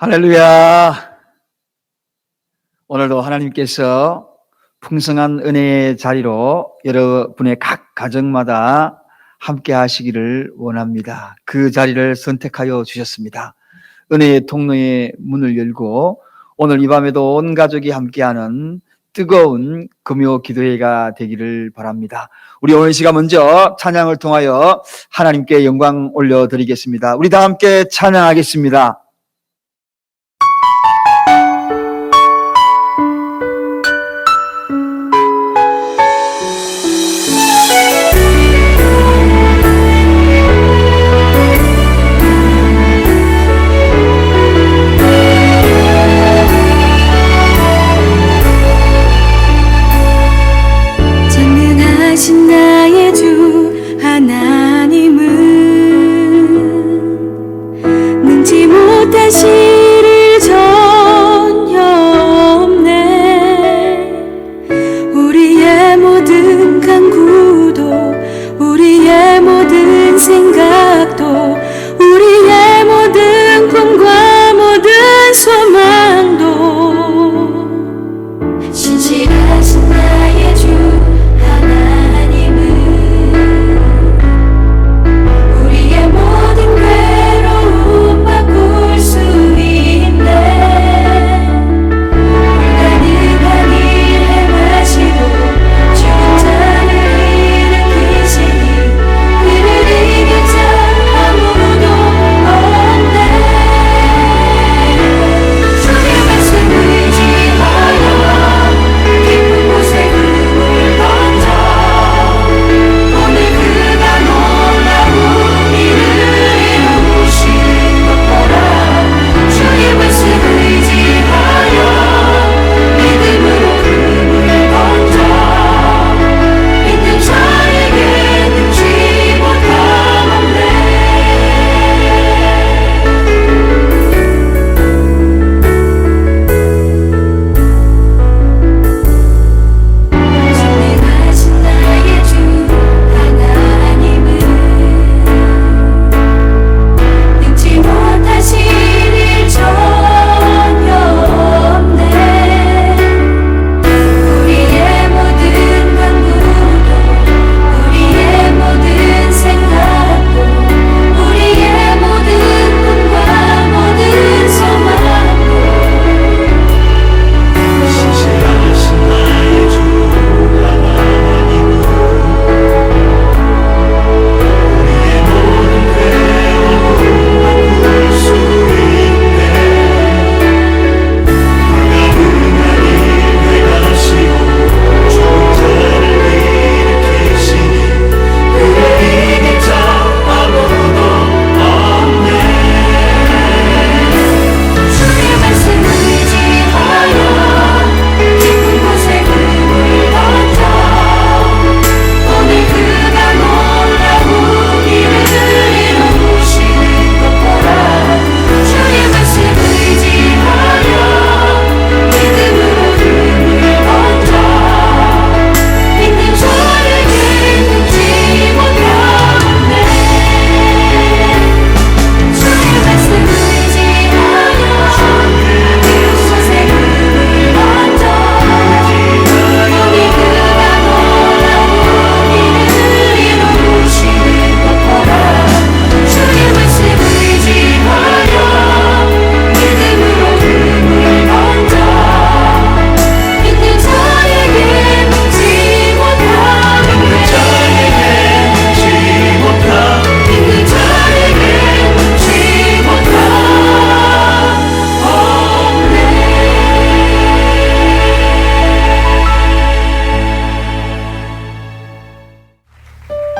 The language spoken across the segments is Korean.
할렐루야. 오늘도 하나님께서 풍성한 은혜의 자리로 여러분의 각 가정마다 함께 하시기를 원합니다. 그 자리를 선택하여 주셨습니다. 은혜의 통로의 문을 열고 오늘 이 밤에도 온 가족이 함께하는 뜨거운 금요 기도회가 되기를 바랍니다. 우리 오늘 시간 먼저 찬양을 통하여 하나님께 영광 올려드리겠습니다. 우리 다 함께 찬양하겠습니다. 나의 주 하나님은 능지 못하실 일 전혀 없네. 우리의 모든 간구도 우리의 모든 생각도 우리의 모든 꿈과 모든 소망도 신실하신 나의 주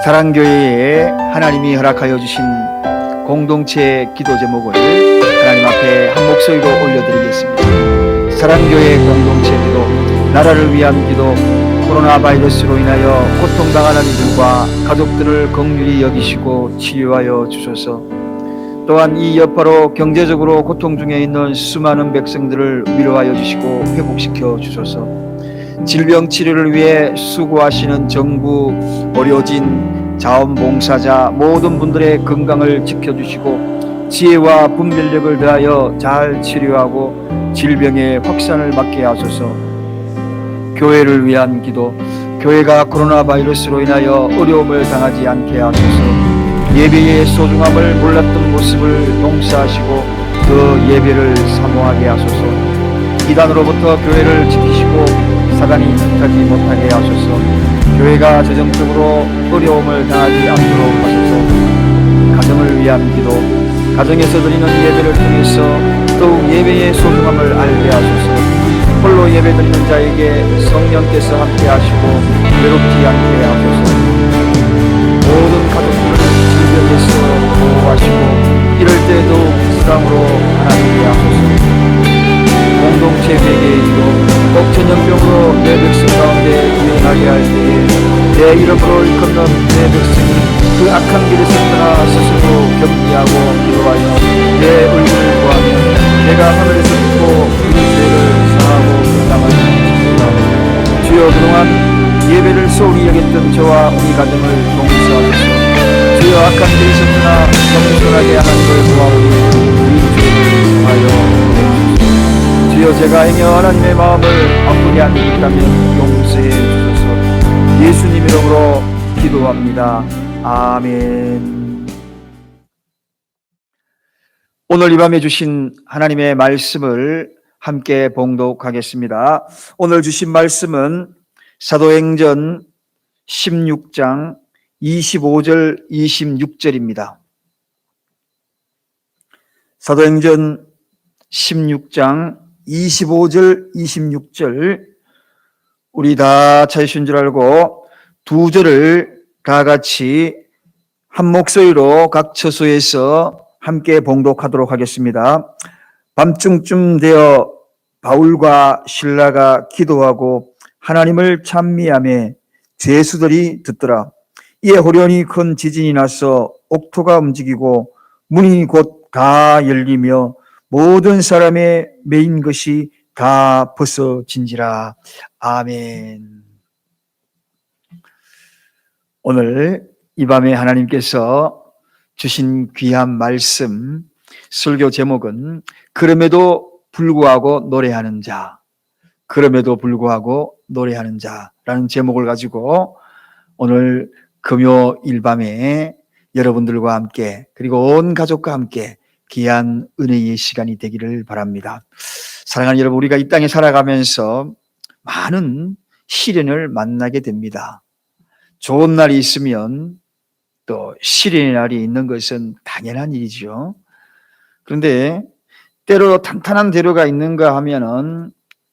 사랑교회에 하나님이 허락하여 주신 공동체 기도 제목을 하나님 앞에 한 목소리로 올려드리겠습니다. 사랑교회 공동체 기도, 나라를 위한 기도, 코로나 바이러스로 인하여 고통당하는 이들과 가족들을 긍휼히 여기시고 치유하여 주소서. 또한 이 여파로 경제적으로 고통 중에 있는 수많은 백성들을 위로하여 주시고 회복시켜 주소서. 질병 치료를 위해 수고하시는 정부, 의료진, 자원봉사자 모든 분들의 건강을 지켜주시고 지혜와 분별력을 더하여 잘 치료하고 질병의 확산을 막게 하소서. 교회를 위한 기도, 교회가 코로나 바이러스로 인하여 어려움을 당하지 않게 하소서. 예배의 소중함을 몰랐던 모습을 용서하시고 그 예배를 사모하게 하소서. 이단으로부터 교회를 지키시고 사단이 틈타지 못하게 하소서. 교회가 재정적으로 어려움을 당하지 않도록 하소서. 가정을 위한 기도, 가정에서 드리는 예배를 통해서 더욱 예배의 소중함을 알게 하소서. 홀로 예배 드리는 자에게 성령께서 함께 하시고 외롭지 않게 하소서. 모든 가족들을 질병에서 보호하시고 이럴 때 더욱 사랑으로 하나님께 하소서. 공동체 회개의 기도, 꼭 전염병으로 내 백성 가운데 유행하게 할 때에 내 이름으로 일컫는 내 백성이 그 악한 길에서 떠나 스스로 겸비하고 기도하여 내 얼굴을 구하며 내가 하늘에서 듣고 그 죄를 사하고 감당하는 것입니다. 주여, 그동안 예배를 소홀히 여겼던 저와 우리 가정을 용서하소서. 주여, 악한 길에서 떠나 겸손하게 하나님을 구하오니 우리 죄를 사하여 주옵소서. 주여, 제가 행여 하나님의 마음을 아프게 한 일이 있다면 용서해 주소서. 예수님 이름으로 기도합니다. 아멘. 오늘 이 밤에 주신 하나님의 말씀을 함께 봉독하겠습니다. 오늘 주신 말씀은 사도행전 16장 25절 26절입니다. 사도행전 16장 25절 26절, 우리 다 찾으신 줄 알고 두 절을 다 같이 한 목소리로 각 처소에서 함께 봉독하도록 하겠습니다. 밤중쯤 되어 바울과 실라가 기도하고 하나님을 찬미하며 죄수들이 듣더라. 이에 호련히 큰 지진이 나서 옥토가 움직이고 문이 곧 다 열리며 모든 사람의 매인 것이 다 벗어진지라. 아멘. 오늘 이 밤에 하나님께서 주신 귀한 말씀, 설교 제목은 그럼에도 불구하고 노래하는 자, 그럼에도 불구하고 노래하는 자라는 제목을 가지고 오늘 금요일 밤에 여러분들과 함께 그리고 온 가족과 함께 귀한 은혜의 시간이 되기를 바랍니다. 사랑하는 여러분, 우리가 이 땅에 살아가면서 많은 시련을 만나게 됩니다. 좋은 날이 있으면 또 시련의 날이 있는 것은 당연한 일이죠. 그런데 때로 탄탄한 대로가 있는가 하면은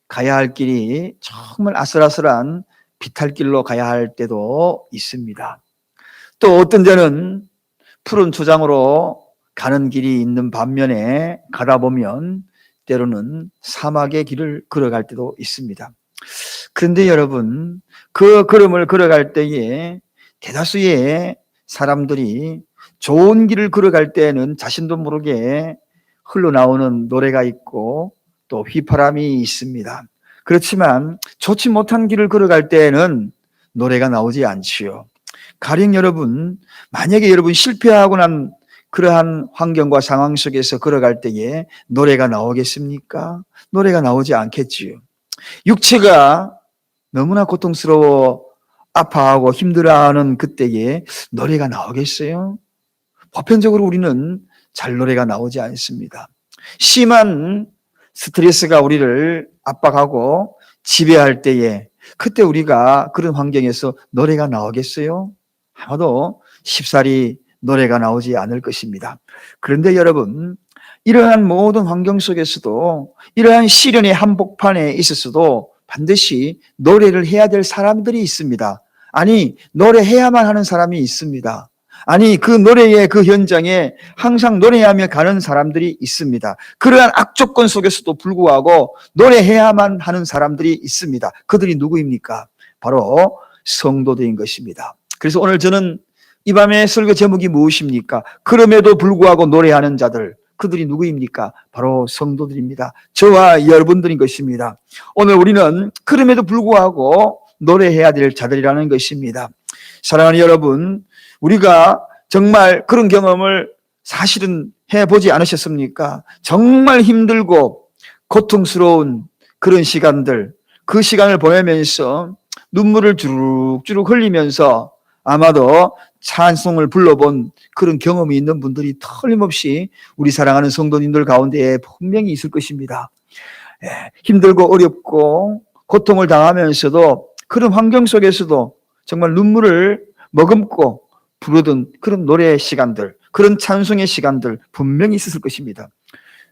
가야 할 길이 정말 아슬아슬한 비탈길로 가야 할 때도 있습니다. 또 어떤 데는 푸른 초장으로 가는 길이 있는 반면에 가다 보면 때로는 사막의 길을 걸어갈 때도 있습니다. 그런데 여러분, 그 걸음을 걸어갈 때에 대다수의 사람들이 좋은 길을 걸어갈 때에는 자신도 모르게 흘러나오는 노래가 있고 또 휘파람이 있습니다. 그렇지만 좋지 못한 길을 걸어갈 때에는 노래가 나오지 않지요. 가령 여러분, 만약에 여러분 실패하고 난 그러한 환경과 상황 속에서 걸어갈 때에 노래가 나오겠습니까? 노래가 나오지 않겠지요. 육체가 너무나 고통스러워 아파하고 힘들어하는 그때에 노래가 나오겠어요? 보편적으로 우리는 잘 노래가 나오지 않습니다. 심한 스트레스가 우리를 압박하고 지배할 때에 그때 우리가 그런 환경에서 노래가 나오겠어요? 아마도 쉽사리 노래가 나오지 않을 것입니다. 그런데 여러분, 이러한 모든 환경 속에서도 이러한 시련의 한복판에 있어서도 반드시 노래를 해야 될 사람들이 있습니다. 아니, 노래해야만 하는 사람이 있습니다. 아니, 그 노래의 그 현장에 항상 노래하며 가는 사람들이 있습니다. 그러한 악조건 속에서도 불구하고 노래해야만 하는 사람들이 있습니다. 그들이 누구입니까? 바로 성도들인 것입니다. 그래서 오늘 저는 이 밤의 설교 제목이 무엇입니까? 그럼에도 불구하고 노래하는 자들, 그들이 누구입니까? 바로 성도들입니다. 저와 여러분들인 것입니다. 오늘 우리는 그럼에도 불구하고 노래해야 될 자들이라는 것입니다. 사랑하는 여러분, 우리가 정말 그런 경험을 사실은 해보지 않으셨습니까? 정말 힘들고 고통스러운 그런 시간들, 그 시간을 보내면서 눈물을 주룩주룩 흘리면서 아마도 찬송을 불러본 그런 경험이 있는 분들이 틀림없이 우리 사랑하는 성도님들 가운데에 분명히 있을 것입니다. 힘들고 어렵고 고통을 당하면서도 그런 환경 속에서도 정말 눈물을 머금고 부르던 그런 노래의 시간들, 그런 찬송의 시간들 분명히 있었을 것입니다.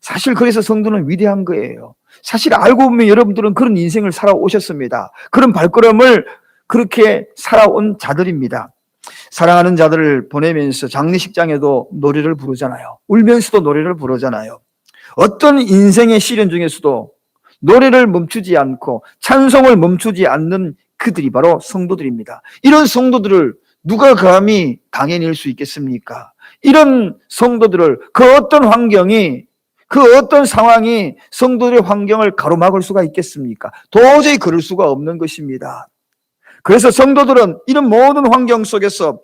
사실 그래서 성도는 위대한 거예요. 사실 알고 보면 여러분들은 그런 인생을 살아오셨습니다. 그런 발걸음을 그렇게 살아온 자들입니다. 사랑하는 자들을 보내면서 장례식장에도 노래를 부르잖아요. 울면서도 노래를 부르잖아요. 어떤 인생의 시련 중에서도 노래를 멈추지 않고 찬송을 멈추지 않는 그들이 바로 성도들입니다. 이런 성도들을 누가 감히 당해낼 수 있겠습니까? 이런 성도들을 그 어떤 환경이, 그 어떤 상황이 성도들의 환경을 가로막을 수가 있겠습니까? 도저히 그럴 수가 없는 것입니다. 그래서 성도들은 이런 모든 환경 속에서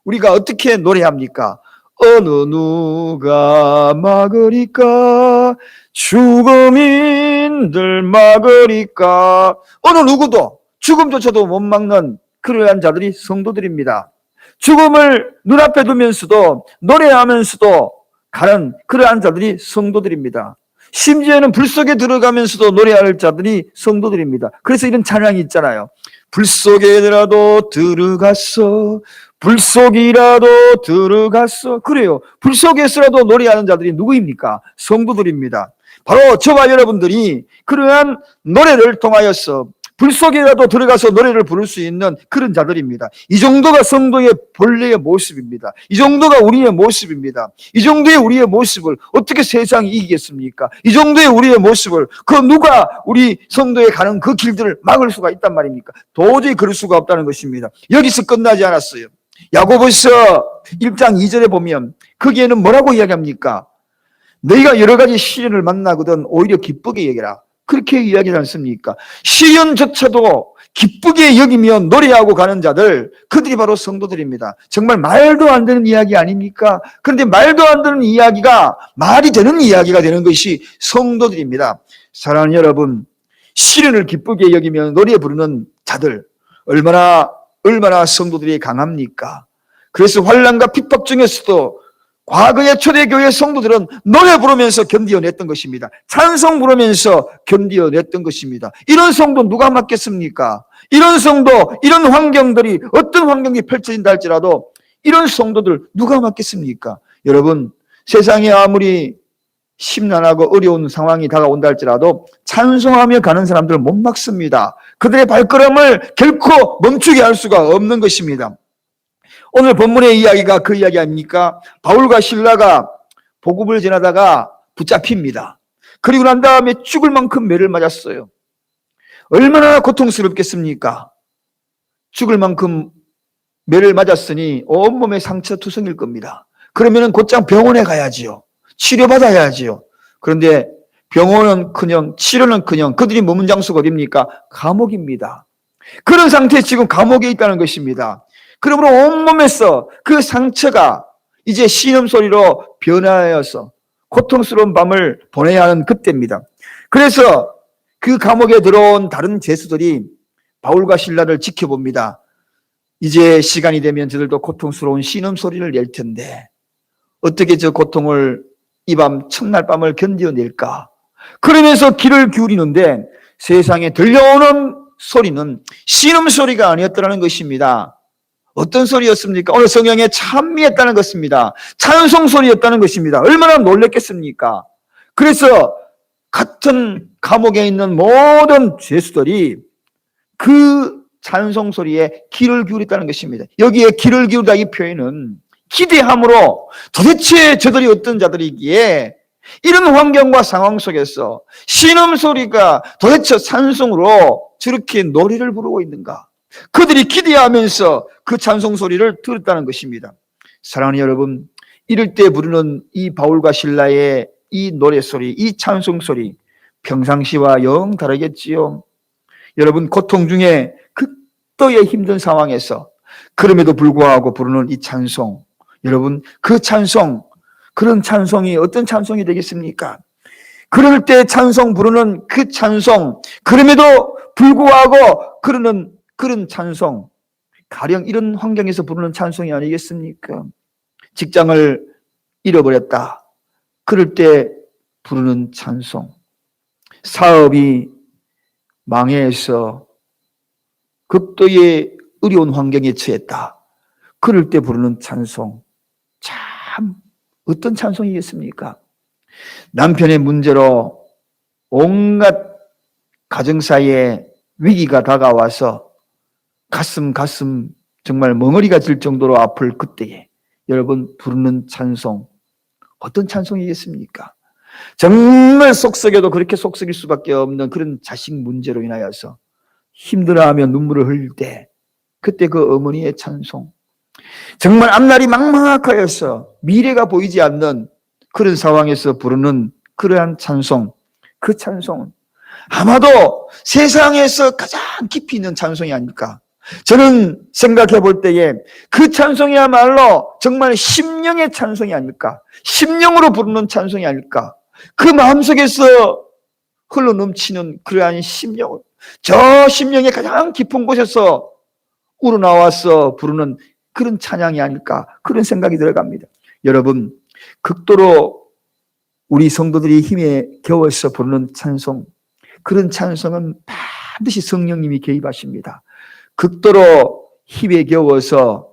우리가 어떻게 노래합니까? 어느 누가 막으리까? 죽음인들 막으리까? 어느 누구도 죽음조차도 못 막는 그러한 자들이 성도들입니다. 죽음을 눈앞에 두면서도 노래하면서도 가는 그러한 자들이 성도들입니다. 심지어는 불 속에 들어가면서도 노래할 자들이 성도들입니다. 그래서 이런 찬양이 있잖아요. 불 속에라도 들어갔어, 불 속이라도 들어갔어. 그래요. 불 속에서라도 노래하는 자들이 누구입니까? 성도들입니다. 바로 저와 여러분들이 그러한 노래를 통하여서 불 속에라도 들어가서 노래를 부를 수 있는 그런 자들입니다. 이 정도가 성도의 본래의 모습입니다. 이 정도가 우리의 모습입니다. 이 정도의 우리의 모습을 어떻게 세상이 이기겠습니까? 이 정도의 우리의 모습을 그 누가 우리 성도에 가는 그 길들을 막을 수가 있단 말입니까? 도저히 그럴 수가 없다는 것입니다. 여기서 끝나지 않았어요. 야고보서 1장 2절에 보면 거기에는 뭐라고 이야기합니까? 너희가 여러 가지 시련을 만나거든 오히려 기쁘게 여겨라. 그렇게 이야기하지 않습니까? 시련조차도 기쁘게 여기며 노래하고 가는 자들, 그들이 바로 성도들입니다. 정말 말도 안 되는 이야기 아닙니까? 그런데 말도 안 되는 이야기가 말이 되는 이야기가 되는 것이 성도들입니다. 사랑하는 여러분, 시련을 기쁘게 여기며 노래 부르는 자들 얼마나 성도들이 강합니까? 그래서 환난과 핍박 중에서도 과거의 초대교회 성도들은 노래 부르면서 견디어냈던 것입니다. 찬송 부르면서 견디어냈던 것입니다. 이런 성도 누가 맡겠습니까? 이런 성도, 이런 환경들이 어떤 환경이 펼쳐진다 할지라도 이런 성도들 누가 맡겠습니까? 여러분, 세상에 아무리 심란하고 어려운 상황이 다가온다 할지라도 찬송하며 가는 사람들은 못 막습니다. 그들의 발걸음을 결코 멈추게 할 수가 없는 것입니다. 오늘 본문의 이야기가 그 이야기 아닙니까? 바울과 실라가 복음을 전하다가 붙잡힙니다. 그리고 난 다음에 죽을 만큼 매를 맞았어요. 얼마나 고통스럽겠습니까? 죽을 만큼 매를 맞았으니 온몸에 상처투성일 겁니다. 그러면 곧장 병원에 가야지요. 치료받아야지요. 그런데 병원은커녕 치료는커녕 그들이 머문 장소가 어디입니까? 감옥입니다. 그런 상태에 지금 감옥에 있다는 것입니다. 그러므로 온몸에서 그 상처가 이제 신음소리로 변화하여서 고통스러운 밤을 보내야 하는 그때입니다. 그래서 그 감옥에 들어온 다른 죄수들이 바울과 실라를 지켜봅니다. 이제 시간이 되면 저들도 고통스러운 신음소리를 낼 텐데 어떻게 저 고통을 이 밤 첫날 밤을 견뎌낼까? 그러면서 귀를 기울이는데 세상에 들려오는 소리는 신음소리가 아니었다는 것입니다. 어떤 소리였습니까? 오늘 성경에 찬미했다는 것입니다. 찬송 소리였다는 것입니다. 얼마나 놀랬겠습니까? 그래서 같은 감옥에 있는 모든 죄수들이 그 찬송 소리에 귀를 기울였다는 것입니다. 여기에 귀를 기울이다 이 표현은 기대함으로 도대체 저들이 어떤 자들이기에 이런 환경과 상황 속에서 신음소리가 도대체 찬송으로 저렇게 노래를 부르고 있는가? 그들이 기대하면서 그 찬송 소리를 들었다는 것입니다. 사랑하는 여러분, 이럴 때 부르는 이 바울과 실라의 이 노래 소리, 이 찬송 소리 평상시와 영 다르겠지요. 여러분, 고통 중에 극도의 힘든 상황에서 그럼에도 불구하고 부르는 이 찬송, 여러분 그 찬송, 그런 찬송이 어떤 찬송이 되겠습니까? 그럴 때 찬송 부르는 그 찬송, 그럼에도 불구하고 그런 찬송, 가령 이런 환경에서 부르는 찬송이 아니겠습니까? 직장을 잃어버렸다. 그럴 때 부르는 찬송. 사업이 망해서 극도의 어려운 환경에 처했다. 그럴 때 부르는 찬송. 참 어떤 찬송이겠습니까? 남편의 문제로 온갖 가정사에 위기가 다가와서 가슴 정말 멍어리가 질 정도로 아플 그때에 여러분 부르는 찬송, 어떤 찬송이겠습니까? 정말 속썩여도 그렇게 속썩일 수밖에 없는 그런 자식 문제로 인하여서 힘들어하며 눈물을 흘릴 때 그때 그 어머니의 찬송, 정말 앞날이 막막하여서 미래가 보이지 않는 그런 상황에서 부르는 그러한 찬송, 그 찬송은 아마도 세상에서 가장 깊이 있는 찬송이 아닐까. 저는 생각해 볼 때에 그 찬송이야말로 정말 심령의 찬송이 아닐까. 심령으로 부르는 찬송이 아닐까. 그 마음속에서 흘러넘치는 그러한 심령, 저 심령의 가장 깊은 곳에서 우러나와서 부르는 그런 찬양이 아닐까, 그런 생각이 들어갑니다. 여러분, 극도로 우리 성도들이 힘에 겨워서 부르는 찬송, 그런 찬송은 반드시 성령님이 개입하십니다. 극도로 힘에 겨워서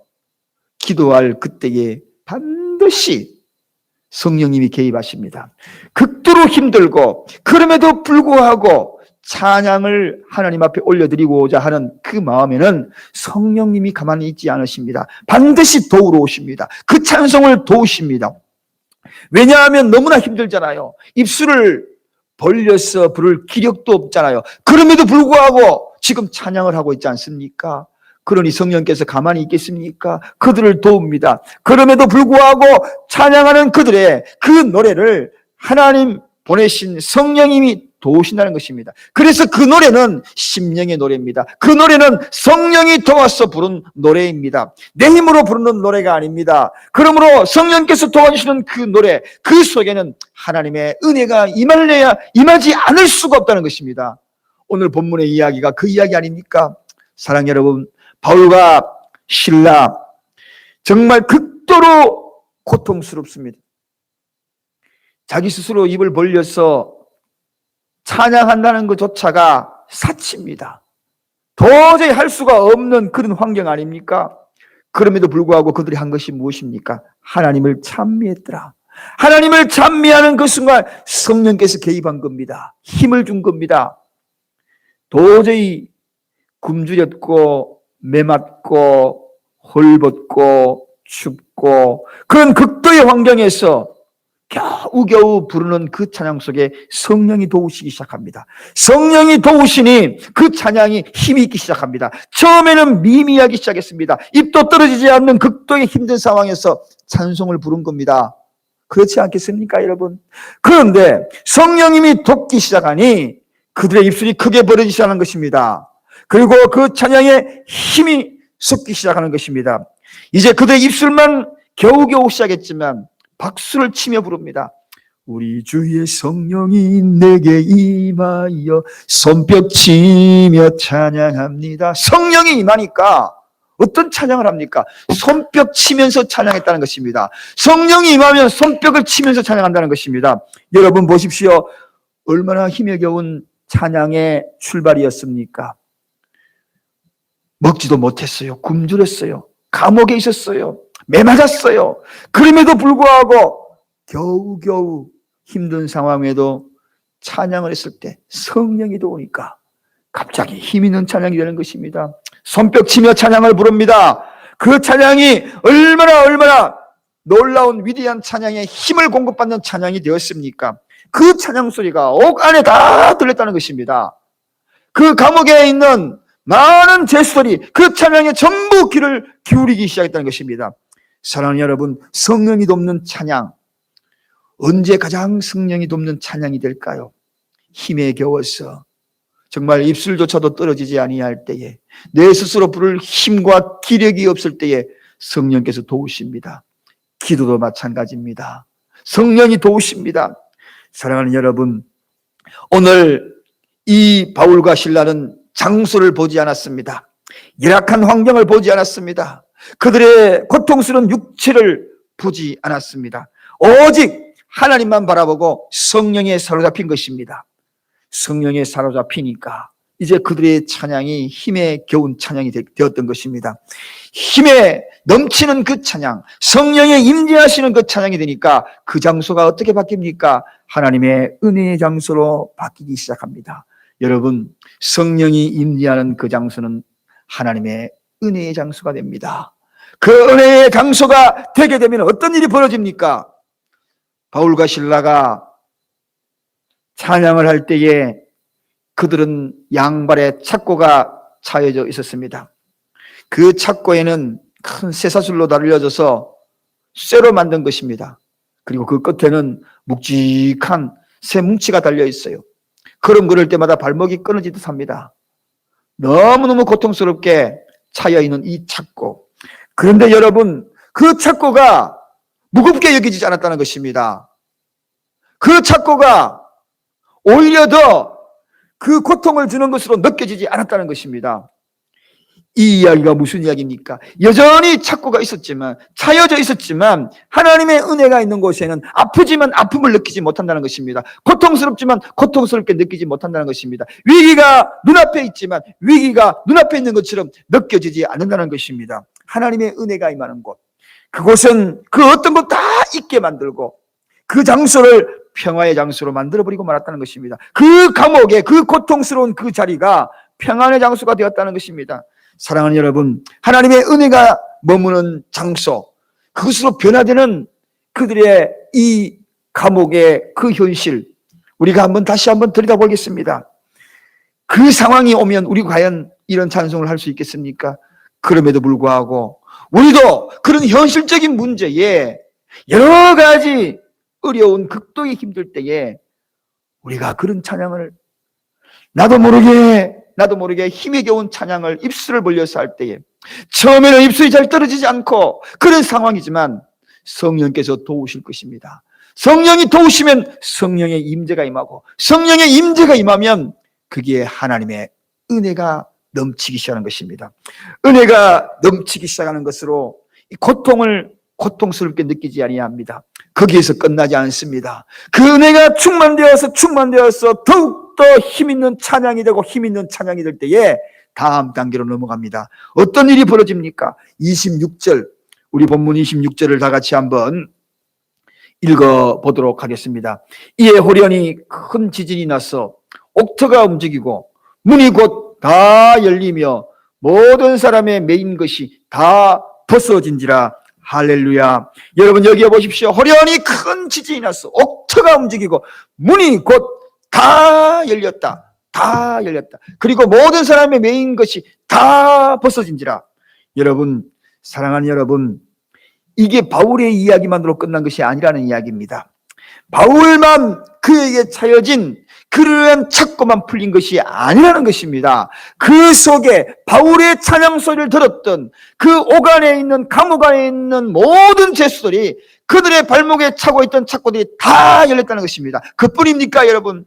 기도할 그때에 반드시 성령님이 개입하십니다. 극도로 힘들고 그럼에도 불구하고 찬양을 하나님 앞에 올려드리고자 하는 그 마음에는 성령님이 가만히 있지 않으십니다. 반드시 도우러 오십니다. 그 찬송을 도우십니다. 왜냐하면 너무나 힘들잖아요. 입술을 벌려서 부를 기력도 없잖아요. 그럼에도 불구하고 지금 찬양을 하고 있지 않습니까? 그러니 성령께서 가만히 있겠습니까? 그들을 도웁니다. 그럼에도 불구하고 찬양하는 그들의 그 노래를 하나님 보내신 성령님이 도우신다는 것입니다. 그래서 그 노래는 심령의 노래입니다. 그 노래는 성령이 도와서 부른 노래입니다. 내 힘으로 부르는 노래가 아닙니다. 그러므로 성령께서 도와주시는 그 노래, 그 속에는 하나님의 은혜가 임하지 않을 수가 없다는 것입니다. 오늘 본문의 이야기가 그 이야기 아닙니까? 사랑 여러분, 바울과 실라 정말 극도로 고통스럽습니다. 자기 스스로 입을 벌려서 찬양한다는 것조차가 사치입니다. 도저히 할 수가 없는 그런 환경 아닙니까? 그럼에도 불구하고 그들이 한 것이 무엇입니까? 하나님을 찬미했더라. 하나님을 찬미하는 그 순간 성령께서 개입한 겁니다. 힘을 준 겁니다. 도저히 굶주렸고 메맞고 헐벗고 춥고 그런 극도의 환경에서 겨우겨우 부르는 그 찬양 속에 성령이 도우시기 시작합니다. 성령이 도우시니 그 찬양이 힘이 있기 시작합니다. 처음에는 미미하기 시작했습니다. 입도 떨어지지 않는 극도의 힘든 상황에서 찬송을 부른 겁니다. 그렇지 않겠습니까, 여러분? 그런데 성령님이 돕기 시작하니 그들의 입술이 크게 벌어지기 시작하는 것입니다. 그리고 그 찬양에 힘이 섞기 시작하는 것입니다. 이제 그들의 입술만 겨우겨우 시작했지만 박수를 치며 부릅니다. 우리 주의 성령이 내게 임하여 손뼉 치며 찬양합니다. 성령이 임하니까 어떤 찬양을 합니까? 손뼉 치면서 찬양했다는 것입니다. 성령이 임하면 손뼉을 치면서 찬양한다는 것입니다. 여러분 보십시오. 얼마나 힘에 겨운 찬양의 출발이었습니까? 먹지도 못했어요. 굶주렸어요. 감옥에 있었어요. 매맞았어요. 그럼에도 불구하고 겨우겨우 힘든 상황에도 찬양을 했을 때 성령이 도우니까 갑자기 힘 있는 찬양이 되는 것입니다. 손뼉 치며 찬양을 부릅니다. 그 찬양이 얼마나 놀라운 위대한 찬양의 힘을 공급받는 찬양이 되었습니까? 그 찬양 소리가 옥 안에 다 들렸다는 것입니다. 그 감옥에 있는 많은 제수들이 그 찬양에 전부 귀를 기울이기 시작했다는 것입니다. 사랑하는 여러분, 성령이 돕는 찬양, 언제 가장 성령이 돕는 찬양이 될까요? 힘에 겨워서 정말 입술조차도 떨어지지 아니할 때에, 내 스스로 부를 힘과 기력이 없을 때에 성령께서 도우십니다. 기도도 마찬가지입니다. 성령이 도우십니다. 사랑하는 여러분, 오늘 이 바울과 실라는 장소를 보지 않았습니다. 열악한 환경을 보지 않았습니다. 그들의 고통스러운 육체를 보지 않았습니다. 오직 하나님만 바라보고 성령에 사로잡힌 것입니다. 성령에 사로잡히니까 이제 그들의 찬양이 힘에 겨운 찬양이 되었던 것입니다. 힘에 넘치는 그 찬양, 성령에 임재하시는 그 찬양이 되니까 그 장소가 어떻게 바뀝니까? 하나님의 은혜의 장소로 바뀌기 시작합니다. 여러분, 성령이 임재하는 그 장소는 하나님의 은혜의 장소가 됩니다. 그 은혜의 장소가 되게 되면 어떤 일이 벌어집니까? 바울과 실라가 찬양을 할 때에 그들은 양발에 착고가 차여져 있었습니다. 그 착고에는 큰 쇠사슬로 달려져서 쇠로 만든 것입니다. 그리고 그 끝에는 묵직한 쇠 뭉치가 달려 있어요. 걸음 걸을 때마다 발목이 끊어지듯 합니다. 너무너무 고통스럽게 차여있는 이 착고. 그런데 여러분, 그 착고가 무겁게 여기지지 않았다는 것입니다. 그 착고가 오히려 더 그 고통을 주는 것으로 느껴지지 않았다는 것입니다. 이 이야기가 무슨 이야기입니까? 여전히 착고가 있었지만, 차여져 있었지만 하나님의 은혜가 있는 곳에는 아프지만 아픔을 느끼지 못한다는 것입니다. 고통스럽지만 고통스럽게 느끼지 못한다는 것입니다. 위기가 눈앞에 있지만 위기가 눈앞에 있는 것처럼 느껴지지 않는다는 것입니다. 하나님의 은혜가 임하는 곳, 그곳은 그 어떤 것 다 잊게 만들고 그 장소를 평화의 장소로 만들어버리고 말았다는 것입니다. 그 감옥에, 그 고통스러운 그 자리가 평안의 장소가 되었다는 것입니다. 사랑하는 여러분, 하나님의 은혜가 머무는 장소, 그것으로 변화되는 그들의 이 감옥의 그 현실, 우리가 다시 한번 들여다보겠습니다. 그 상황이 오면 우리 과연 이런 찬송을 할 수 있겠습니까? 그럼에도 불구하고 우리도 그런 현실적인 문제에 여러 가지 어려운 극도의 힘들 때에 우리가 그런 찬양을 나도 모르게 힘에 겨운 찬양을 입술을 벌려서 할 때에 처음에는 입술이 잘 떨어지지 않고 그런 상황이지만 성령께서 도우실 것입니다. 성령이 도우시면 성령의 임재가 임하고 성령의 임재가 임하면 그게 하나님의 은혜가 넘치기 시작하는 것입니다. 은혜가 넘치기 시작하는 것으로 이 고통을 고통스럽게 느끼지 아니합니다. 거기에서 끝나지 않습니다. 그 은혜가 충만되어서 더욱더 힘있는 찬양이 되고 힘있는 찬양이 될 때에 다음 단계로 넘어갑니다. 어떤 일이 벌어집니까? 26절, 우리 본문 26절을 다 같이 한번 읽어보도록 하겠습니다. 이에 호련히 큰 지진이 나서 옥터가 움직이고 문이 곧 다 열리며 모든 사람의 매인 것이 다 벗어진지라. 할렐루야. 여러분, 여기에 보십시오. 호련히 큰 지진이 났어. 옥터가 움직이고 문이 곧 다 열렸다. 다 열렸다. 그리고 모든 사람의 매인 것이 다 벗어진지라. 여러분, 사랑하는 여러분, 이게 바울의 이야기만으로 끝난 것이 아니라는 이야기입니다. 바울만 그에게 차여진 그러한 착고만 풀린 것이 아니라는 것입니다. 그 속에 바울의 찬양 소리를 들었던 그 옥안에 있는 감옥 안에 있는 모든 죄수들이 그들의 발목에 차고 있던 착고들이 다 열렸다는 것입니다. 그뿐입니까 여러분?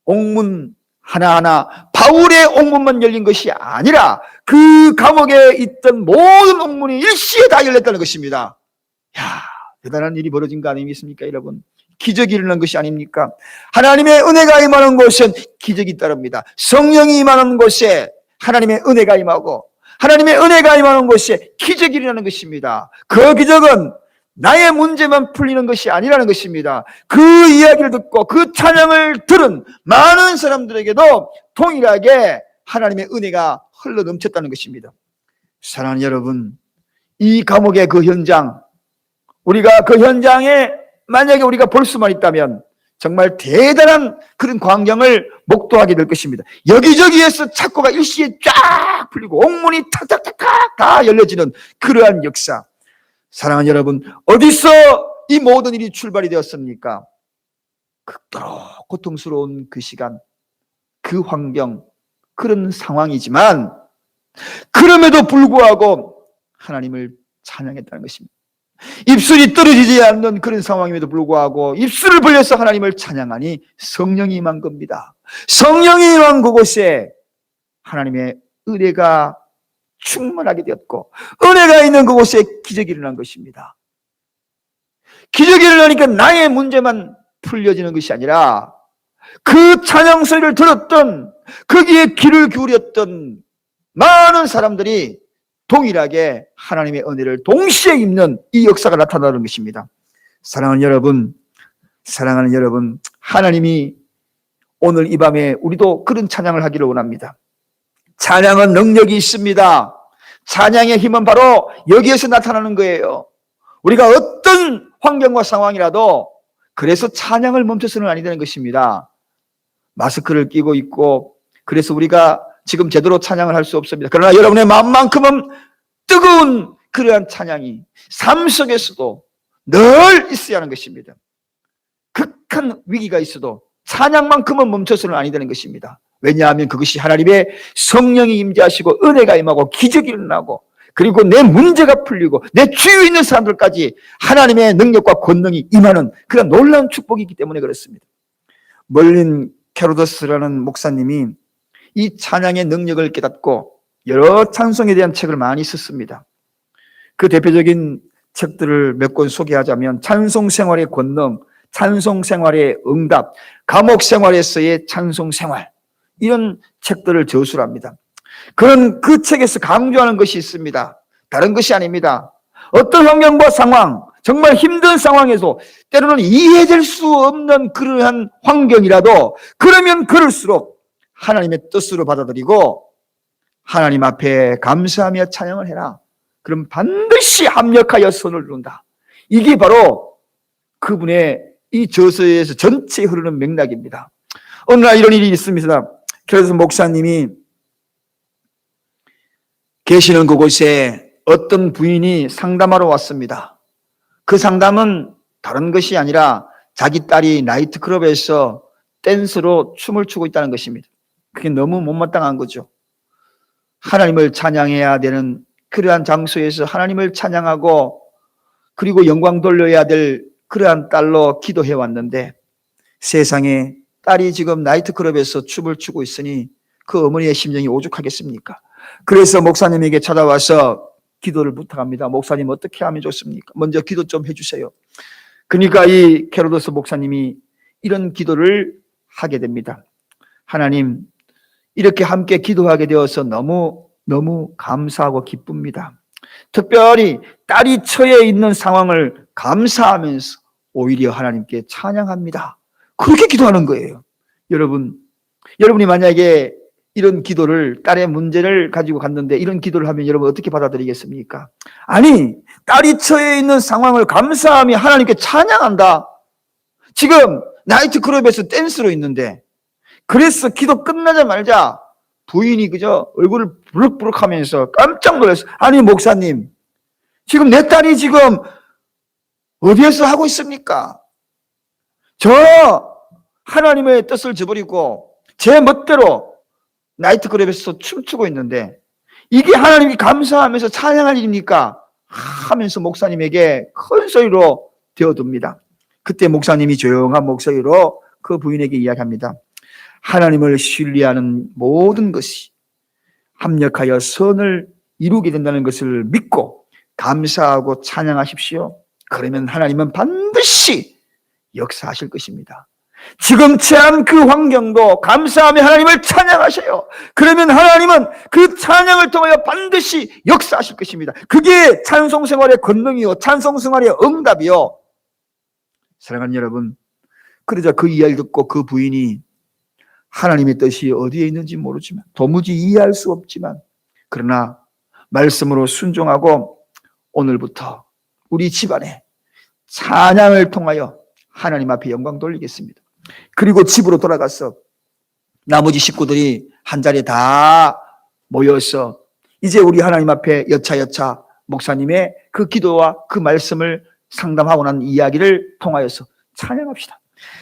옥문 하나하나, 바울의 옥문만 열린 것이 아니라 그 감옥에 있던 모든 옥문이 일시에 다 열렸다는 것입니다. 야, 대단한 일이 벌어진 거 아니겠습니까 여러분? 기적이 일어난 것이 아닙니까? 하나님의 은혜가 임하는 곳은 기적이 따릅니다. 성령이 임하는 곳에 하나님의 은혜가 임하고 하나님의 은혜가 임하는 곳에 기적이 일어나는 것입니다. 그 기적은 나의 문제만 풀리는 것이 아니라는 것입니다. 그 이야기를 듣고 그 찬양을 들은 많은 사람들에게도 동일하게 하나님의 은혜가 흘러 넘쳤다는 것입니다. 사랑하는 여러분, 이 감옥의 그 현장, 우리가 그 현장에 만약에 우리가 볼 수만 있다면 정말 대단한 그런 광경을 목도하게 될 것입니다. 여기저기에서 착고가 일시에 쫙 풀리고 옥문이 탁탁탁탁 다 열려지는 그러한 역사. 사랑하는 여러분, 어디서 이 모든 일이 출발이 되었습니까? 극도로 고통스러운 그 시간, 그 환경, 그런 상황이지만 그럼에도 불구하고 하나님을 찬양했다는 것입니다. 입술이 떨어지지 않는 그런 상황임에도 불구하고 입술을 벌려서 하나님을 찬양하니 성령이 임한 겁니다. 성령이 임한 그곳에 하나님의 은혜가 충만하게 되었고 은혜가 있는 그곳에 기적이 일어난 것입니다. 기적이 일어나니까 나의 문제만 풀려지는 것이 아니라 그 찬양 소리를 들었던 거기에 귀를 기울였던 많은 사람들이 동일하게 하나님의 은혜를 동시에 입는 이 역사가 나타나는 것입니다. 사랑하는 여러분, 하나님이 오늘 이 밤에 우리도 그런 찬양을 하기를 원합니다. 찬양은 능력이 있습니다. 찬양의 힘은 바로 여기에서 나타나는 거예요. 우리가 어떤 환경과 상황이라도 그래서 찬양을 멈춰서는 아니 되는 것입니다. 마스크를 끼고 있고 그래서 우리가 지금 제대로 찬양을 할 수 없습니다. 그러나 여러분의 마음만큼은 뜨거운 그러한 찬양이 삶 속에서도 늘 있어야 하는 것입니다. 극한 위기가 있어도 찬양만큼은 멈춰서는 아니 되는 것입니다. 왜냐하면 그것이 하나님의 성령이 임재하시고 은혜가 임하고 기적이 일어나고 그리고 내 문제가 풀리고 내 주위에 있는 사람들까지 하나님의 능력과 권능이 임하는 그런 놀라운 축복이기 때문에 그렇습니다. 멀린 캐로더스라는 목사님이 이 찬양의 능력을 깨닫고 여러 찬송에 대한 책을 많이 썼습니다. 그 대표적인 책들을 몇 권 소개하자면 찬송 생활의 권능, 찬송 생활의 응답, 감옥 생활에서의 찬송 생활 이런 책들을 저술합니다. 그런 그 책에서 강조하는 것이 있습니다. 다른 것이 아닙니다. 어떤 환경과 상황, 정말 힘든 상황에서 때로는 이해될 수 없는 그러한 환경이라도 그러면 그럴수록 하나님의 뜻으로 받아들이고 하나님 앞에 감사하며 찬양을 해라. 그럼 반드시 합력하여 선을 이룬다. 이게 바로 그분의 이 저서에서 전체에 흐르는 맥락입니다. 어느 날 이런 일이 있습니다. 그래서 목사님이 계시는 그곳에 어떤 부인이 상담하러 왔습니다. 그 상담은 다른 것이 아니라 자기 딸이 나이트클럽에서 댄스로 춤을 추고 있다는 것입니다. 그게 너무 못마땅한 거죠. 하나님을 찬양해야 되는 그러한 장소에서 하나님을 찬양하고 그리고 영광 돌려야 될 그러한 딸로 기도해 왔는데 세상에 딸이 지금 나이트클럽에서 춤을 추고 있으니 그 어머니의 심정이 오죽하겠습니까? 그래서 목사님에게 찾아와서 기도를 부탁합니다. 목사님 어떻게 하면 좋습니까? 먼저 기도 좀 해주세요. 그러니까 이 캐로더스 목사님이 이런 기도를 하게 됩니다. 하나님, 이렇게 함께 기도하게 되어서 너무 감사하고 기쁩니다. 특별히 딸이 처해 있는 상황을 감사하면서 오히려 하나님께 찬양합니다. 그렇게 기도하는 거예요. 여러분이 만약에 이런 기도를 딸의 문제를 가지고 갔는데 이런 기도를 하면 여러분 어떻게 받아들이겠습니까? 아니, 딸이 처해 있는 상황을 감사하며 하나님께 찬양한다. 지금 나이트클럽에서 댄스로 있는데 그래서 기도 끝나자마자 부인이 그저 얼굴을 부룩부룩 하면서 깜짝 놀랐어요. 아니 목사님, 지금 내 딸이 지금 어디에서 하고 있습니까? 저 하나님의 뜻을 저버리고 제 멋대로 나이트클럽에서 춤추고 있는데 이게 하나님이 감사하면서 찬양할 일입니까? 하면서 목사님에게 큰 소리로 되어둡니다. 그때 목사님이 조용한 목소리로 그 부인에게 이야기합니다. 하나님을 신뢰하는 모든 것이 합력하여 선을 이루게 된다는 것을 믿고 감사하고 찬양하십시오. 그러면 하나님은 반드시 역사하실 것입니다. 지금 처한 그 환경도 감사하며 하나님을 찬양하셔요. 그러면 하나님은 그 찬양을 통하여 반드시 역사하실 것입니다. 그게 찬송생활의 권능이요, 찬송생활의 응답이요. 사랑하는 여러분, 그러자 그 이야기를 듣고 그 부인이 하나님의 뜻이 어디에 있는지 모르지만 도무지 이해할 수 없지만 그러나 말씀으로 순종하고 오늘부터 우리 집안에 찬양을 통하여 하나님 앞에 영광 돌리겠습니다. 그리고 집으로 돌아가서 나머지 식구들이 한자리에 다 모여서 이제 우리 하나님 앞에 여차여차 목사님의 그 기도와 그 말씀을 상담하고 난 이야기를 통하여서 찬양합시다.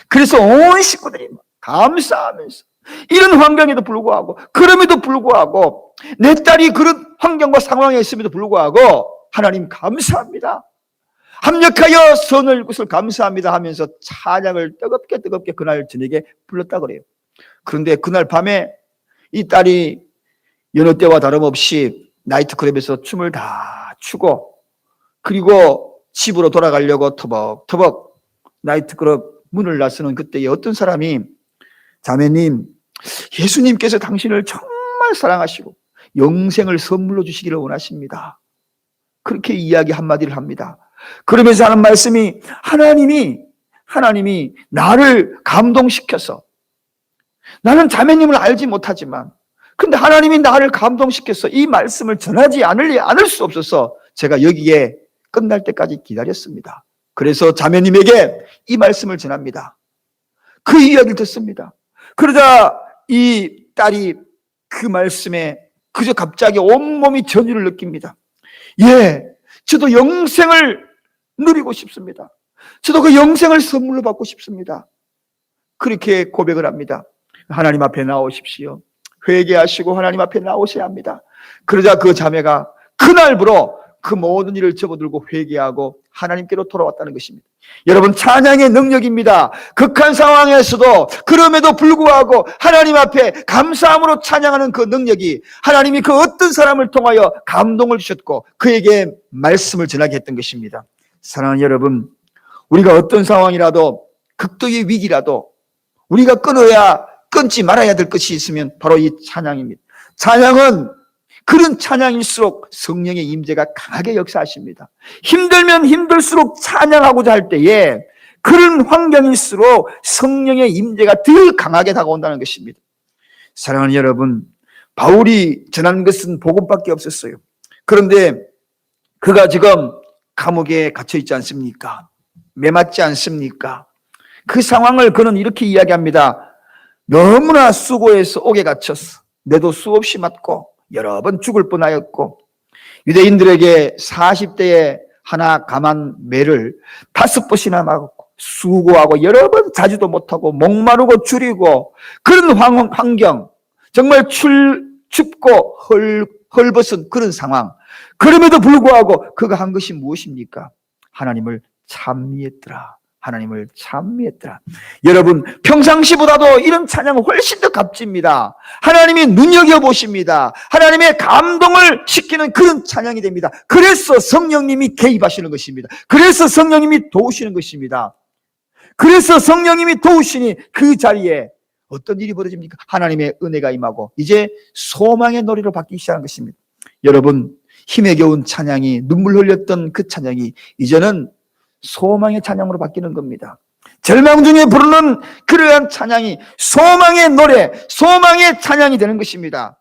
그래서 온 식구들이 감사하면서 이런 환경에도 불구하고 그럼에도 불구하고 내 딸이 그런 환경과 상황에 있음에도 불구하고 하나님 감사합니다. 합력하여 선을 것을 감사합니다 하면서 찬양을 뜨겁게 그날 저녁에 불렀다 그래요. 그런데 그날 밤에 이 딸이 여느 때와 다름없이 나이트클럽에서 춤을 다 추고 그리고 집으로 돌아가려고 터벅터벅 나이트클럽 문을 나서는 그때에 어떤 사람이 자매님, 예수님께서 당신을 정말 사랑하시고 영생을 선물로 주시기를 원하십니다. 그렇게 이야기 한마디를 합니다. 그러면서 하는 말씀이 하나님이 나를 감동시켜서 나는 자매님을 알지 못하지만 근데 하나님이 나를 감동시켜서 이 말씀을 전하지 않을 수 없어서 제가 여기에 끝날 때까지 기다렸습니다. 그래서 자매님에게 이 말씀을 전합니다. 그 이야기를 듣습니다. 그러자 이 딸이 그 말씀에 그저 갑자기 온몸이 전율을 느낍니다. 예, 저도 영생을 누리고 싶습니다. 저도 그 영생을 선물로 받고 싶습니다. 그렇게 고백을 합니다. 하나님 앞에 나오십시오. 회개하시고 하나님 앞에 나오셔야 합니다. 그러자 그 자매가 그날부로 그 모든 일을 접어들고 회개하고 하나님께로 돌아왔다는 것입니다. 여러분, 찬양의 능력입니다. 극한 상황에서도 그럼에도 불구하고 하나님 앞에 감사함으로 찬양하는 그 능력이 하나님이 그 어떤 사람을 통하여 감동을 주셨고 그에게 말씀을 전하게 했던 것입니다. 사랑하는 여러분, 우리가 어떤 상황이라도 극도의 위기라도 우리가 끊지 말아야 될 것이 있으면 바로 이 찬양입니다. 찬양은 그런 찬양일수록 성령의 임재가 강하게 역사하십니다. 힘들면 힘들수록 찬양하고자 할 때에 그런 환경일수록 성령의 임재가 더 강하게 다가온다는 것입니다. 사랑하는 여러분, 바울이 전한 것은 복음밖에 없었어요. 그런데 그가 지금 감옥에 갇혀 있지 않습니까? 매맞지 않습니까? 그 상황을 그는 이렇게 이야기합니다. 너무나 수고해서 옥에 갇혔어. 내도 수없이 맞고 여러 번 죽을 뻔하였고 유대인들에게 40대에 하나 감한 매를 5번이나 맞았고 수고하고 여러 번 자지도 못하고 목마르고 줄이고 그런 환경, 정말 춥고 헐벗은 그런 상황, 그럼에도 불구하고 그가 한 것이 무엇입니까? 하나님을 찬미했더라. 하나님을 찬미했더라. 여러분, 평상시보다도 이런 찬양은 훨씬 더 값집니다. 하나님이 눈여겨보십니다. 하나님의 감동을 시키는 그런 찬양이 됩니다. 그래서 성령님이 개입하시는 것입니다. 그래서 성령님이 도우시는 것입니다. 그래서 성령님이 도우시니 그 자리에 어떤 일이 벌어집니까? 하나님의 은혜가 임하고 이제 소망의 노래로 바뀌기 시작한 것입니다. 여러분, 힘에 겨운 찬양이, 눈물 흘렸던 그 찬양이 이제는 소망의 찬양으로 바뀌는 겁니다. 절망 중에 부르는 그러한 찬양이 소망의 노래, 소망의 찬양이 되는 것입니다.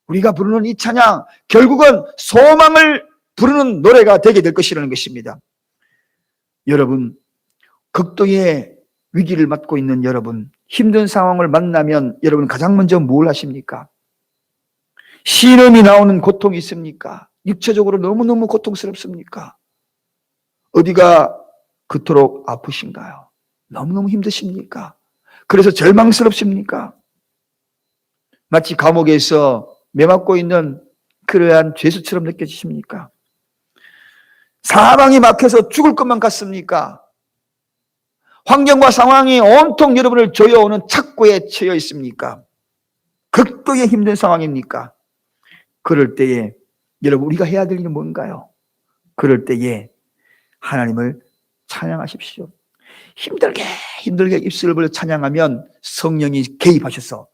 우리가 부르는 이 찬양, 결국은 소망을 부르는 노래가 되게 될 것이라는 것입니다. 여러분, 극도의 위기를 맞고 있는 여러분, 힘든 상황을 만나면 여러분 가장 먼저 뭘 하십니까? 신음이 나오는 고통이 있습니까? 육체적으로 너무너무 고통스럽습니까? 어디가 그토록 아프신가요? 너무너무 힘드십니까? 그래서 절망스럽습니까? 마치 감옥에서 매맞고 있는 그러한 죄수처럼 느껴지십니까? 사방이 막혀서 죽을 것만 같습니까? 환경과 상황이 온통 여러분을 조여오는 착고에 처해 있습니까? 극도의 힘든 상황입니까? 그럴 때에 여러분, 우리가 해야 될 일은 뭔가요? 그럴 때에 하나님을 찬양하십시오. 힘들게 입술을 벌려 찬양하면 성령이 개입하셔서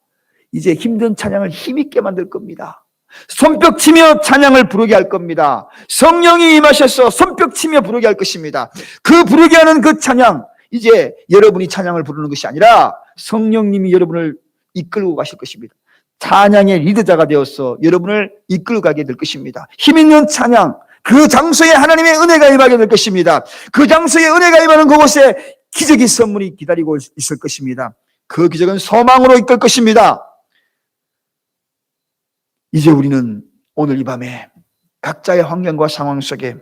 이제 힘든 찬양을 힘있게 만들 겁니다. 손뼉치며 찬양을 부르게 할 겁니다. 성령이 임하셔서 손뼉치며 부르게 할 것입니다. 그 부르게 하는 그 찬양, 이제 여러분이 찬양을 부르는 것이 아니라 성령님이 여러분을 이끌고 가실 것입니다. 찬양의 리더자가 되어서 여러분을 이끌고 가게 될 것입니다. 힘있는 찬양, 그 장소에 하나님의 은혜가 임하게 될 것입니다. 그 장소에 은혜가 임하는 그곳에 기적의 선물이 기다리고 있을 것입니다. 그 기적은 소망으로 이끌 것입니다. 이제 우리는 오늘 이 밤에 각자의 환경과 상황 속에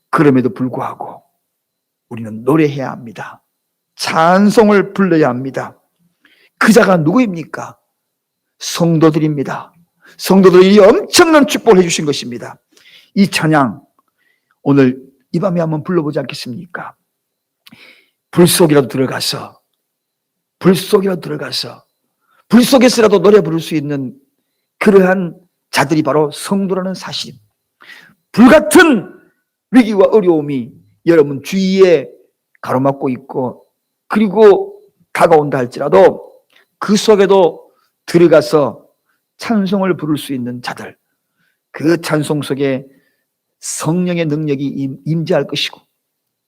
그럼에도 불구하고 우리는 노래해야 합니다. 찬송을 불러야 합니다. 그 자가 누구입니까? 성도들입니다. 성도들이 엄청난 축복을 해주신 것입니다. 이 찬양, 오늘 이 밤에 한번 불러보지 않겠습니까? 불 속이라도 들어가서 불 속에서라도 노래 부를 수 있는 그러한 자들이 바로 성도라는 사실. 불같은 위기와 어려움이 여러분 주위에 가로막고 있고 그리고 다가온다 할지라도 그 속에도 들어가서 찬송을 부를 수 있는 자들, 그 찬송 속에 성령의 능력이 임재할 것이고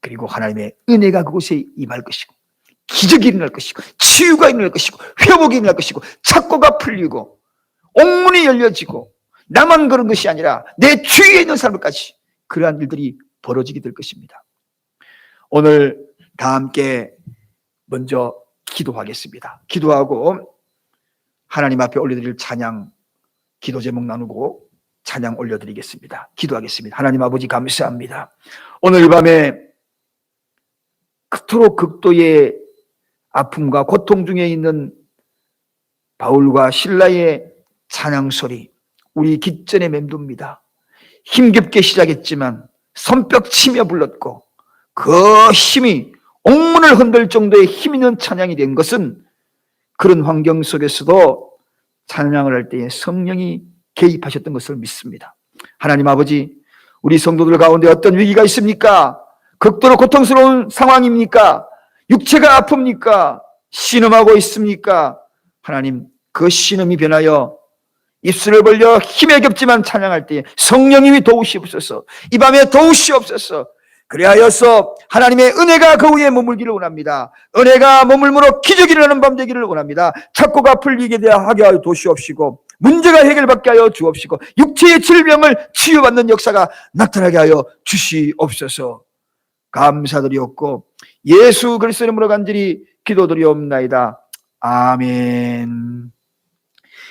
그리고 하나님의 은혜가 그곳에 임할 것이고 기적이 일어날 것이고 치유가 일어날 것이고 회복이 일어날 것이고 착고가 풀리고 옥문이 열려지고 나만 그런 것이 아니라 내 주위에 있는 사람들까지 그러한 일들이 벌어지게 될 것입니다. 오늘 다 함께 먼저 기도하겠습니다. 기도하고 하나님 앞에 올려드릴 찬양 기도 제목 나누고 찬양 올려드리겠습니다. 기도하겠습니다. 하나님 아버지 감사합니다. 오늘 이 밤에 그토록 극도의 아픔과 고통 중에 있는 바울과 실라의 찬양 소리 우리 깃전에 맴돕니다. 힘겹게 시작했지만 손뼉 치며 불렀고 그 힘이 옥문을 흔들 정도의 힘 있는 찬양이 된 것은 그런 환경 속에서도 찬양을 할 때에 성령이 개입하셨던 것을 믿습니다. 하나님 아버지, 우리 성도들 가운데 어떤 위기가 있습니까? 극도로 고통스러운 상황입니까? 육체가 아픕니까? 신음하고 있습니까? 하나님, 그 신음이 변하여 입술을 벌려 힘에 겹지만 찬양할 때에 성령님이 도우시옵소서. 이 밤에 도우시옵소서. 그리하여서 하나님의 은혜가 그 위에 머물기를 원합니다. 은혜가 머물므로 기적이 일어나는 밤 되기를 원합니다. 착고가 풀리게 하게 하여 도시옵시고 문제가 해결받게 하여 주옵시고 육체의 질병을 치유받는 역사가 나타나게 하여 주시옵소서. 감사드리옵고 예수 그리스도의 이름으로 간절히 기도드리옵나이다. 아멘.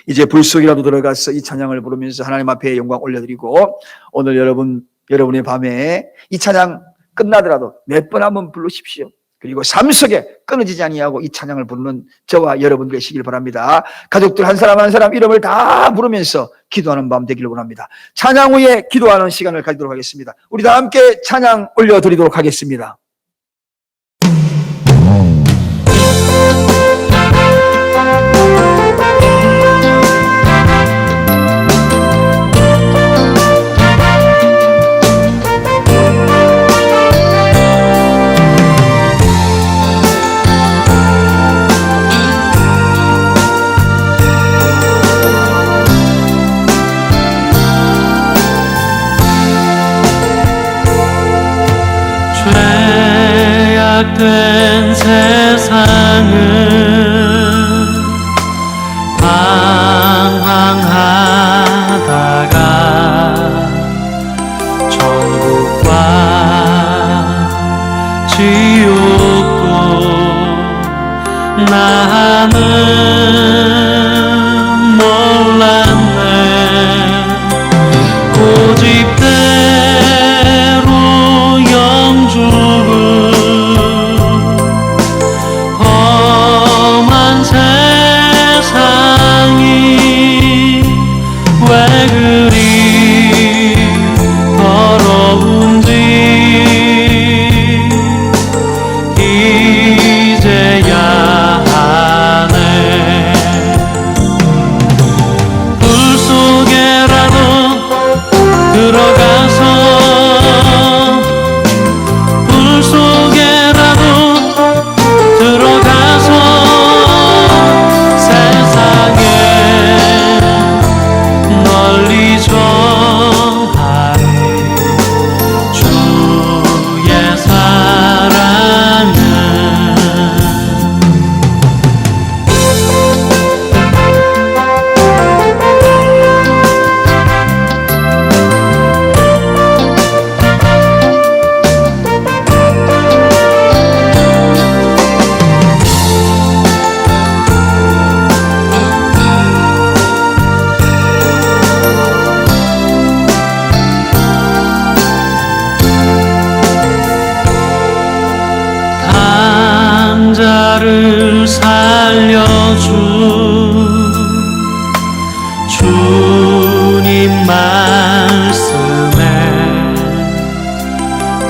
이제 불 속이라도 들어가서 이 찬양을 부르면서 하나님 앞에 영광 올려드리고 오늘 여러분의 밤에 이 찬양 끝나더라도 몇 번 한번 부르십시오. 그리고 삶 속에 끊어지지 아니하고 이 찬양을 부르는 저와 여러분 되시길 바랍니다. 가족들 한 사람 한 사람 이름을 다 부르면서 기도하는 밤 되기를 원합니다. 찬양 후에 기도하는 시간을 가지도록 하겠습니다. 우리 다 함께 찬양 올려드리도록 하겠습니다. 된 세상을 방황하다가 천국과 지옥도 나는 몰랐네. 고집대로 영주를 세상이 왜 그리 더러운지 이제야 하네. 불 속에라도 들어가서 불 속에라도 들어가서 널리 전하리 주의 사랑은. 강자를 살려준 주님 말씀에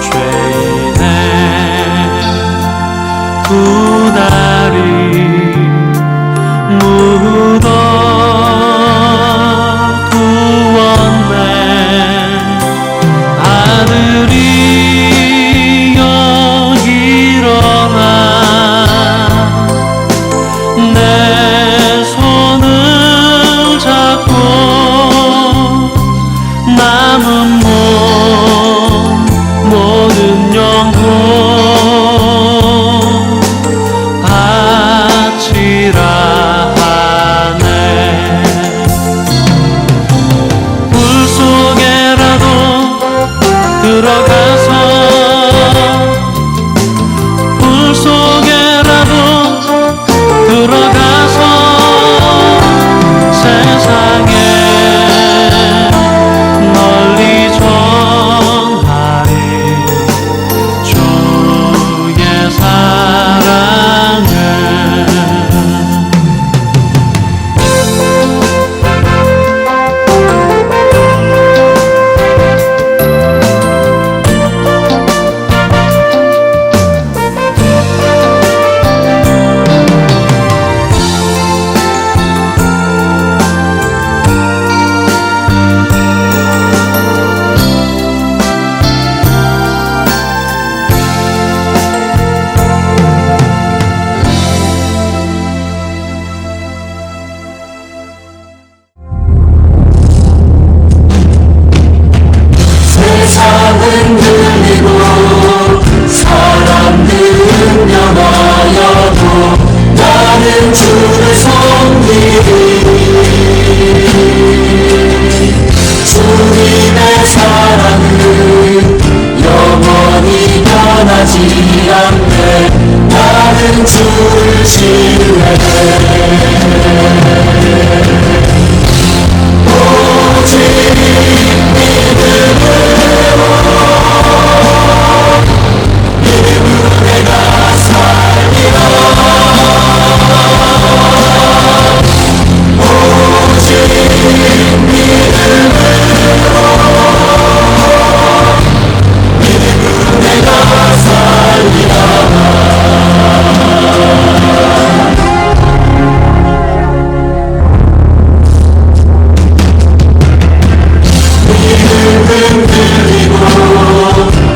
죄 구다리 묻어 구웠네. 아들이 일어나 내 손을 잡고 남은 몸 모든 영혼 바치라 하네. 불 속에라도 들어가서 불 속에라도 들어가서 세상에 널리 전하리 주의 사랑을. 세상은 들리고 사람들은 변하여도 나는 주를 섬기리. 주님의 사랑은 영원히 변하지 않네. 나는 주를 신뢰해. 오직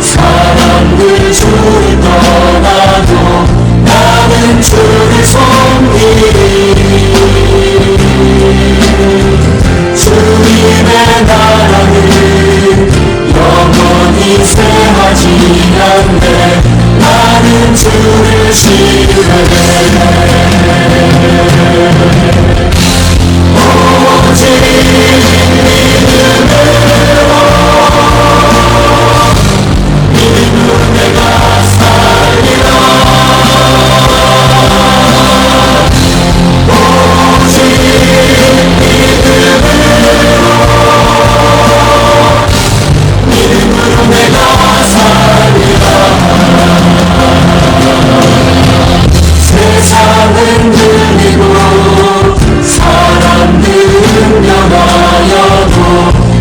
사람들 주를 떠나도 나는 주를 섬기리. 주님의 나라는 영원히 쇠하지 않네. 나는 주를 신뢰해. 오직 세상은 들리고 사람들은 변하여도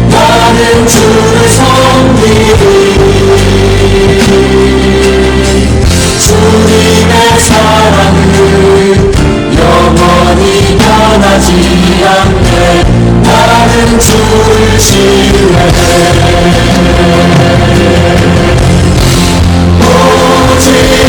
나는 주를 섬기리. 주님의 사랑은 영원히 변하지 않네. 나는 주를 신뢰해. 오직